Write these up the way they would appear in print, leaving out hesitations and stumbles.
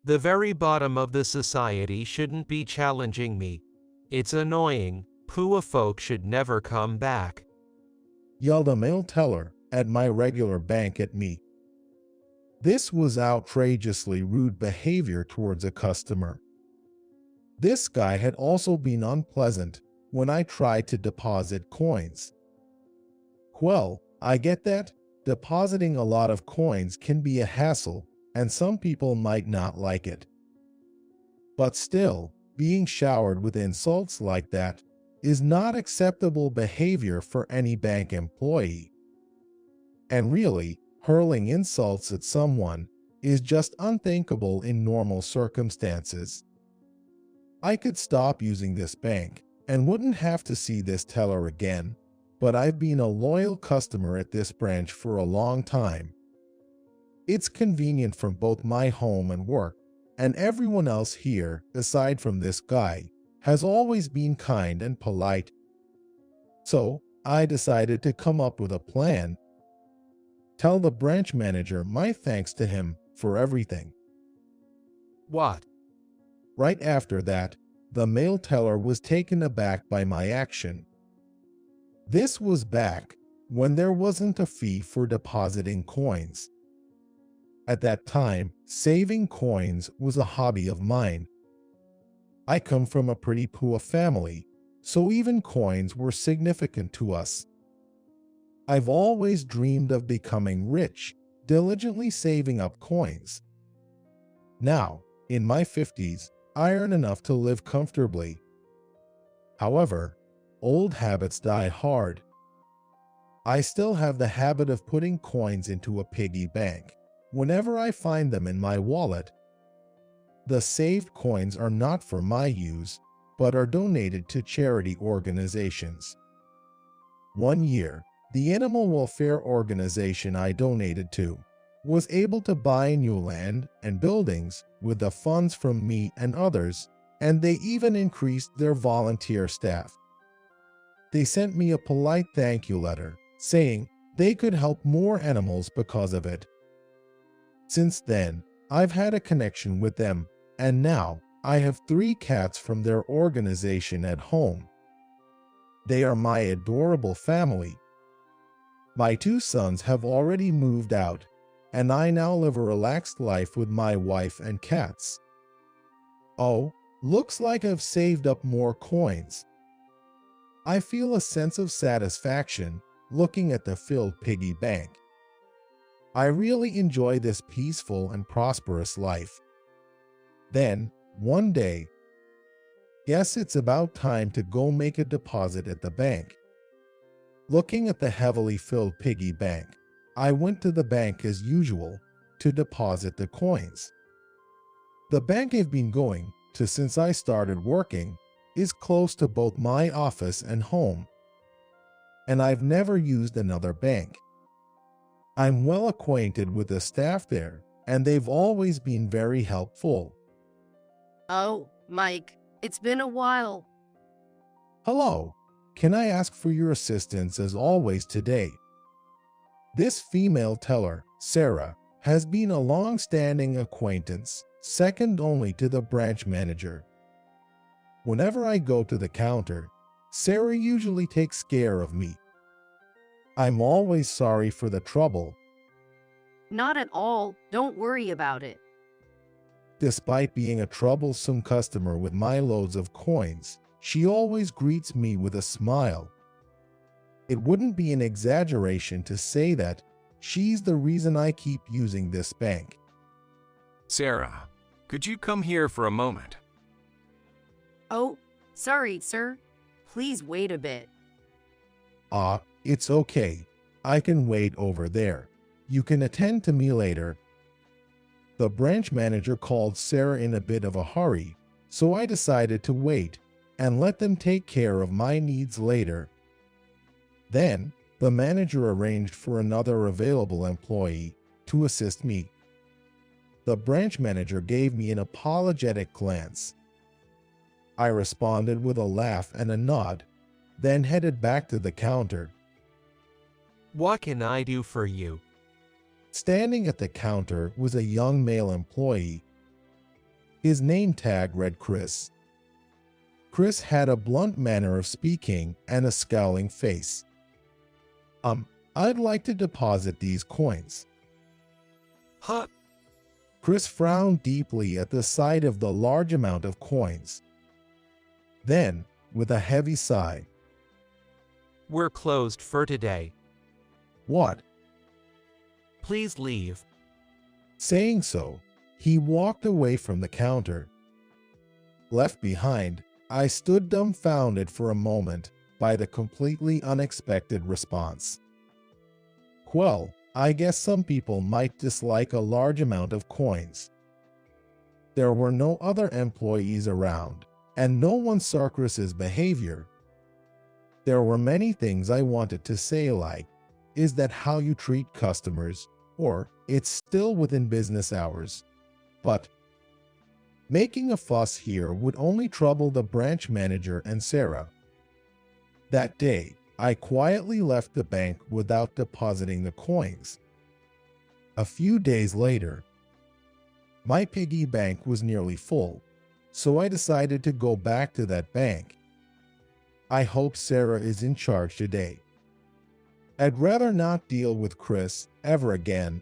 The very bottom of the society shouldn't be challenging me. It's annoying. Poor folk should never come back. Yelled a male teller at my regular bank at me. This was outrageously rude behavior towards a customer. This guy had also been unpleasant when I tried to deposit coins. Well, I get that. Depositing a lot of coins can be a hassle, and some people might not like it. But still, being showered with insults like that is not acceptable behavior for any bank employee. And really, hurling insults at someone is just unthinkable in normal circumstances. I could stop using this bank and wouldn't have to see this teller again, but I've been a loyal customer at this branch for a long time. It's convenient from both my home and work, and everyone else here, aside from this guy, has always been kind and polite. So, I decided to come up with a plan. Tell the branch manager my thanks to him for everything. What? Right after that, the male teller was taken aback by my action. This was back when there wasn't a fee for depositing coins. At that time, saving coins was a hobby of mine. I come from a pretty poor family, so even coins were significant to us. I've always dreamed of becoming rich, diligently saving up coins. Now, in my 50s, I earn enough to live comfortably. However, old habits die hard. I still have the habit of putting coins into a piggy bank whenever I find them in my wallet. The saved coins are not for my use, but are donated to charity organizations. One year, the animal welfare organization I donated to was able to buy new land and buildings with the funds from me and others, and they even increased their volunteer staff. They sent me a polite thank you letter, saying they could help more animals because of it. Since then, I've had a connection with them, and now I have 3 cats from their organization at home. They are my adorable family. My 2 sons have already moved out, and I now live a relaxed life with my wife and cats. Oh, looks like I've saved up more coins. I feel a sense of satisfaction looking at the filled piggy bank. I really enjoy this peaceful and prosperous life. Then, one day, guess it's about time to go make a deposit at the bank. Looking at the heavily filled piggy bank, I went to the bank as usual to deposit the coins. The bank I've been going to since I started working is close to both my office and home, and I've never used another bank. I'm well acquainted with the staff there, and they've always been very helpful. Oh, Mike, it's been a while. Hello, can I ask for your assistance as always today? This female teller, Sarah, has been a long-standing acquaintance, second only to the branch manager. Whenever I go to the counter, Sarah usually takes care of me. I'm always sorry for the trouble. Not at all, don't worry about it. Despite being a troublesome customer with my loads of coins, she always greets me with a smile. It wouldn't be an exaggeration to say that she's the reason I keep using this bank. Sarah, could you come here for a moment? Oh, sorry, sir. Please wait a bit. It's okay. I can wait over there. You can attend to me later. The branch manager called Sarah in a bit of a hurry, so I decided to wait and let them take care of my needs later. Then, the manager arranged for another available employee to assist me. The branch manager gave me an apologetic glance. I responded with a laugh and a nod, then headed back to the counter. What can I do for you? Standing at the counter was a young male employee. His name tag read Chris. Chris had a blunt manner of speaking and a scowling face. I'd like to deposit these coins. Huh? Chris frowned deeply at the sight of the large amount of coins. Then, with a heavy sigh, We're closed for today. "What?" Please leave. Saying so, he walked away from the counter. Left behind, I stood dumbfounded for a moment by the completely unexpected response. Well, I guess some people might dislike a large amount of coins. There were no other employees around, and no one saw Chris's behavior. There were many things I wanted to say, like, is that how you treat customers, or it's still within business hours? But making a fuss here would only trouble the branch manager and Sarah. That day, I quietly left the bank without depositing the coins. A few days later, my piggy bank was nearly full, so I decided to go back to that bank. I hope Sarah is in charge today. I'd rather not deal with Chris ever again.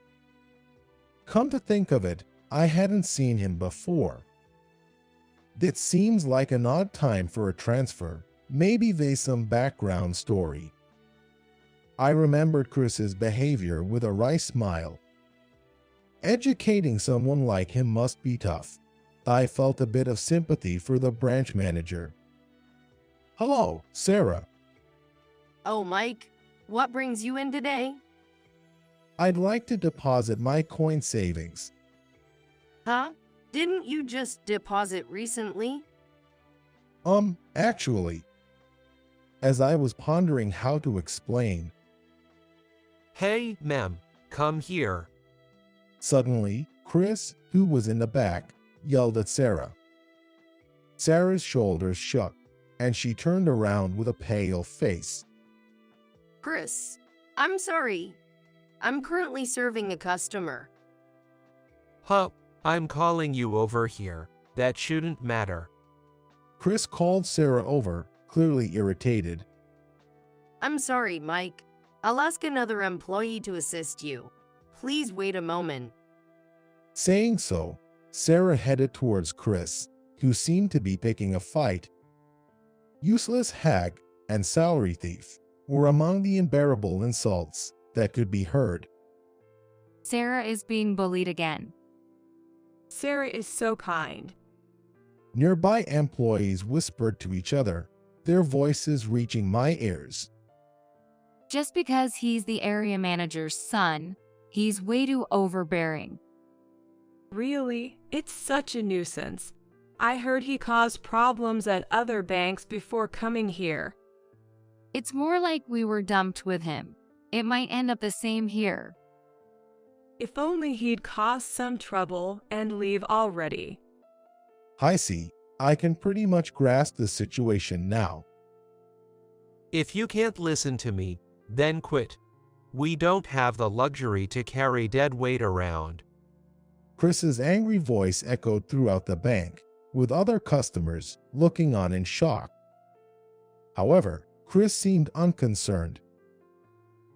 Come to think of it, I hadn't seen him before. It seems like an odd time for a transfer. Maybe there's some background story. I remembered Chris's behavior with a wry smile. Educating someone like him must be tough. I felt a bit of sympathy for the branch manager. "Hello, Sarah. Oh, Mike, what brings you in today? I'd like to deposit my coin savings." Huh? Didn't you just deposit recently? Actually. As I was pondering how to explain, Hey, ma'am, come here. suddenly, Chris, who was in the back, yelled at Sarah. Sarah's shoulders shook, and she turned around with a pale face. Chris, I'm sorry. I'm currently serving a customer. Huh? I'm calling you over here. That shouldn't matter. Chris called Sarah over, clearly irritated. I'm sorry, Mike. I'll ask another employee to assist you. Please wait a moment. Saying so, Sarah headed towards Chris, who seemed to be picking a fight. Useless hag and salary thief were among the unbearable insults that could be heard. Sarah is being bullied again. Sarah is so kind. Nearby employees whispered to each other, their voices reaching my ears. Just because he's the area manager's son, he's way too overbearing. Really? It's such a nuisance. I heard he caused problems at other banks before coming here. It's more like we were dumped with him. It might end up the same here. If only he'd cause some trouble and leave already. I see, I can pretty much grasp the situation now. If you can't listen to me, then quit. We don't have the luxury to carry dead weight around. Chris's angry voice echoed throughout the bank, with other customers looking on in shock. However, Chris seemed unconcerned.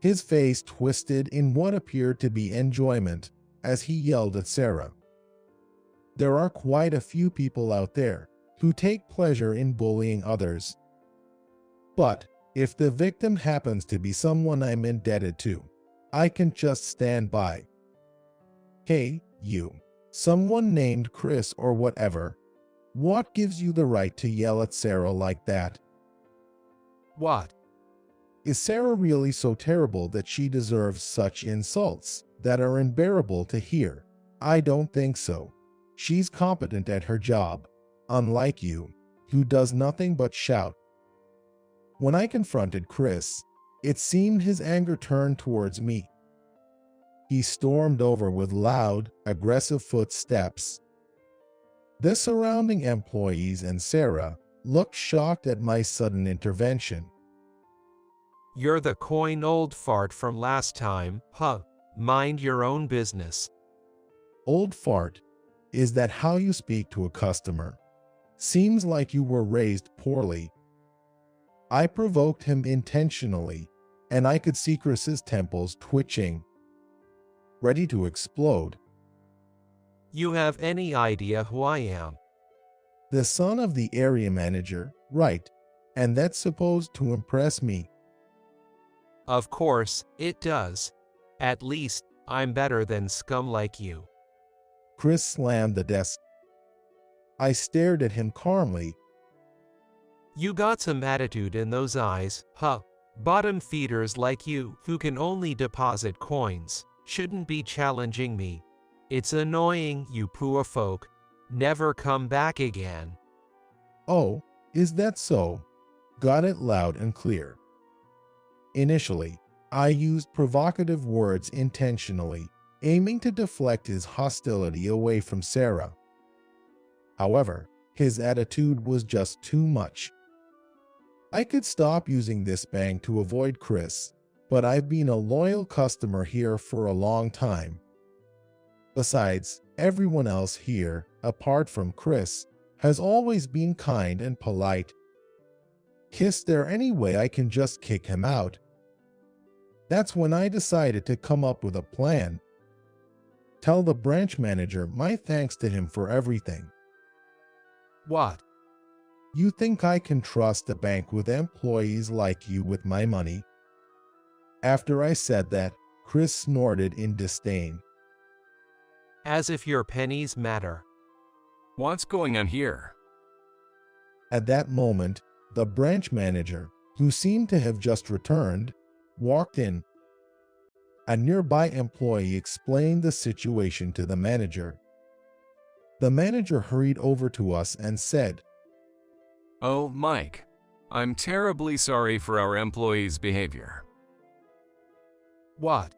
His face twisted in what appeared to be enjoyment as he yelled at Sarah. There are quite a few people out there who take pleasure in bullying others. But if the victim happens to be someone I'm indebted to, I can just stand by. Hey, you, someone named Chris or whatever, what gives you the right to yell at Sarah like that? What? Is Sarah really so terrible that she deserves such insults that are unbearable to hear? I don't think so. She's competent at her job, unlike you, who does nothing but shout. When I confronted Chris, it seemed his anger turned towards me. He stormed over with loud, aggressive footsteps. The surrounding employees and Sarah looked shocked at my sudden intervention. You're the coin old fart from last time, huh? Mind your own business. Old fart? Is that how you speak to a customer? Seems like you were raised poorly. I provoked him intentionally, and I could see Chris's temples twitching, ready to explode. You have any idea who I am? The son of the area manager, right? And that's supposed to impress me. Of course, it does. At least, I'm better than scum like you. Chris slammed the desk. I stared at him calmly. You got some attitude in those eyes, huh? Bottom feeders like you, who can only deposit coins, shouldn't be challenging me. It's annoying, you poor folk. Never come back again. Oh, is that so? Got it loud and clear. Initially, I used provocative words intentionally, aiming to deflect his hostility away from Sarah. However, his attitude was just too much. I could stop using this bank to avoid Chris, but I've been a loyal customer here for a long time. Besides, everyone else here, apart from Chris, has always been kind and polite. Is there any way I can just kick him out? That's when I decided to come up with a plan. Tell the branch manager my thanks to him for everything. What? You think I can trust a bank with employees like you with my money? After I said that, Chris snorted in disdain. As if your pennies matter. What's going on here? At that moment, the branch manager, who seemed to have just returned, walked in. A nearby employee explained the situation to the manager. The manager hurried over to us and said, Oh, Mike, I'm terribly sorry for our employees' behavior. What?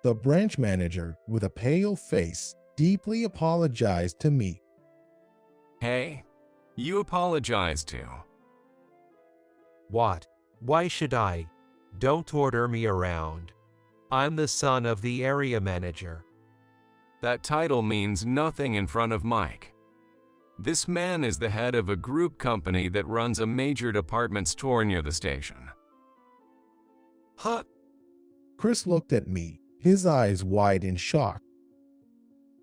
The branch manager, with a pale face, deeply apologized to me. Hey, you apologize to. What? Why should I? Don't order me around. I'm the son of the area manager. That title means nothing in front of Mike. This man is the head of a group company that runs a major department store near the station. Huh? Chris looked at me, his eyes wide in shock.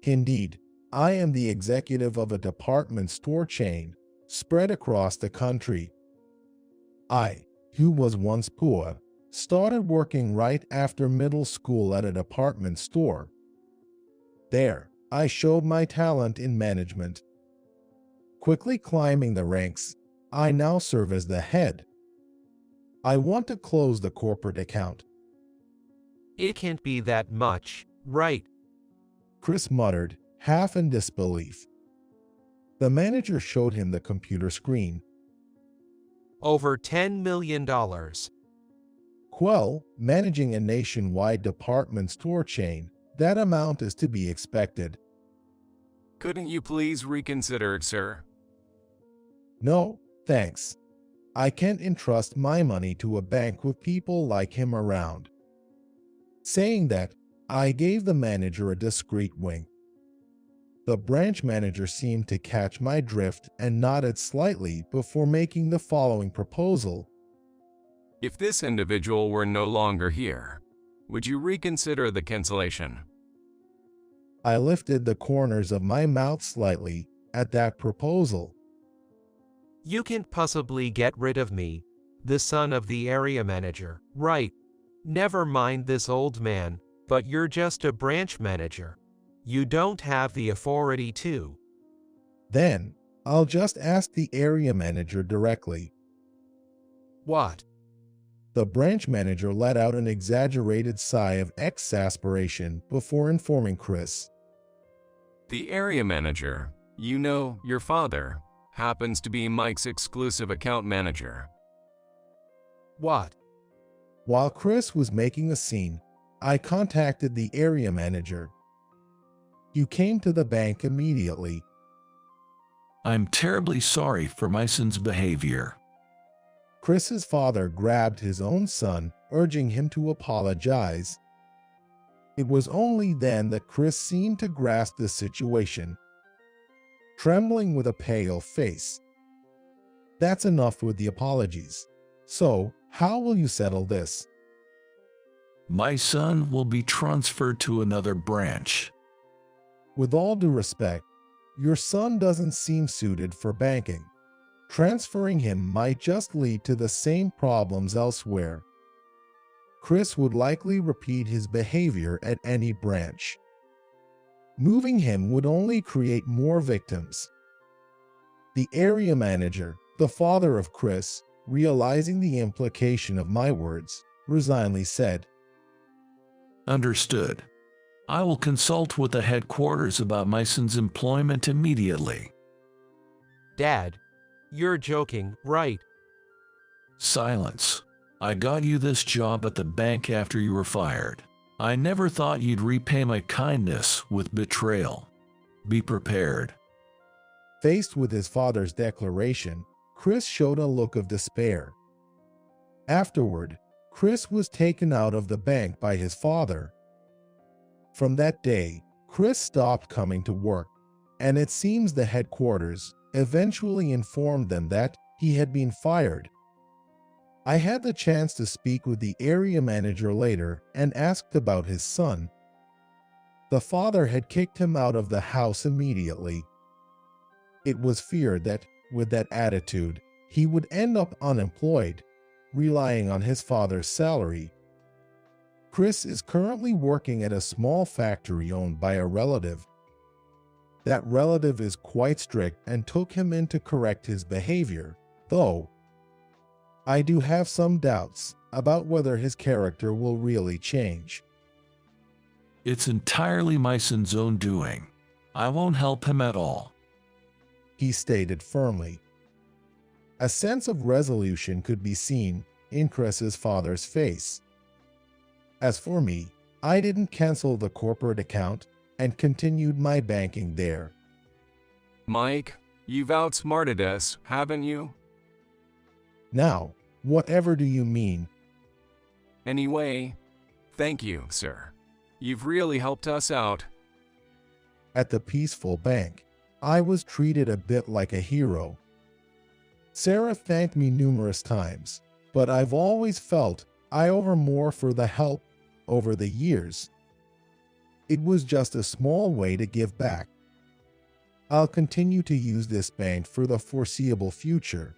Indeed, I am the executive of a department store chain spread across the country. I, who was once poor, started working right after middle school at a department store. There, I showed my talent in management. Quickly climbing the ranks, I now serve as the head. I want to close the corporate account. It can't be that much, right? Chris muttered, half in disbelief. The manager showed him the computer screen. Over $10 million. Well, managing a nationwide department store chain, that amount is to be expected. Couldn't you please reconsider, sir? No, thanks. I can't entrust my money to a bank with people like him around. Saying that, I gave the manager a discreet wink. The branch manager seemed to catch my drift and nodded slightly before making the following proposal. If this individual were no longer here, would you reconsider the cancellation? I lifted the corners of my mouth slightly at that proposal. You can't possibly get rid of me, the son of the area manager, right? Never mind this old man, but you're just a branch manager. You don't have the authority to. Then, I'll just ask the area manager directly. What? The branch manager let out an exaggerated sigh of exasperation before informing Chris. The area manager, you know, your father, happens to be Mike's exclusive account manager. What? While Chris was making a scene, I contacted the area manager. You came to the bank immediately. I'm terribly sorry for my son's behavior. Chris's father grabbed his own son, urging him to apologize. It was only then that Chris seemed to grasp the situation, trembling with a pale face. That's enough with the apologies. So, how will you settle this? My son will be transferred to another branch. With all due respect, your son doesn't seem suited for banking. Transferring him might just lead to the same problems elsewhere. Chris would likely repeat his behavior at any branch. Moving him would only create more victims. The area manager, the father of Chris, realizing the implication of my words, resignedly said, Understood. I will consult with the headquarters about my son's employment immediately. Dad, you're joking, right? Silence. I got you this job at the bank after you were fired. I never thought you'd repay my kindness with betrayal. Be prepared. Faced with his father's declaration, Chris showed a look of despair. Afterward, Chris was taken out of the bank by his father. From that day, Chris stopped coming to work, and it seems the headquarters eventually informed them that he had been fired. I had the chance to speak with the area manager later and asked about his son. The father had kicked him out of the house immediately. It was feared that, with that attitude, he would end up unemployed, relying on his father's salary. Chris is currently working at a small factory owned by a relative. That relative is quite strict and took him in to correct his behavior, though I do have some doubts about whether his character will really change. It's entirely my son's own doing. I won't help him at all, he stated firmly. A sense of resolution could be seen in Chris's father's face. As for me, I didn't cancel the corporate account and continued my banking there. Mike, you've outsmarted us, haven't you? Now, whatever do you mean? Anyway, thank you, sir. You've really helped us out. At the peaceful bank, I was treated a bit like a hero. Sarah thanked me numerous times, but I've always felt I owe her more for the help over the years. It was just a small way to give back. I'll continue to use this bank for the foreseeable future.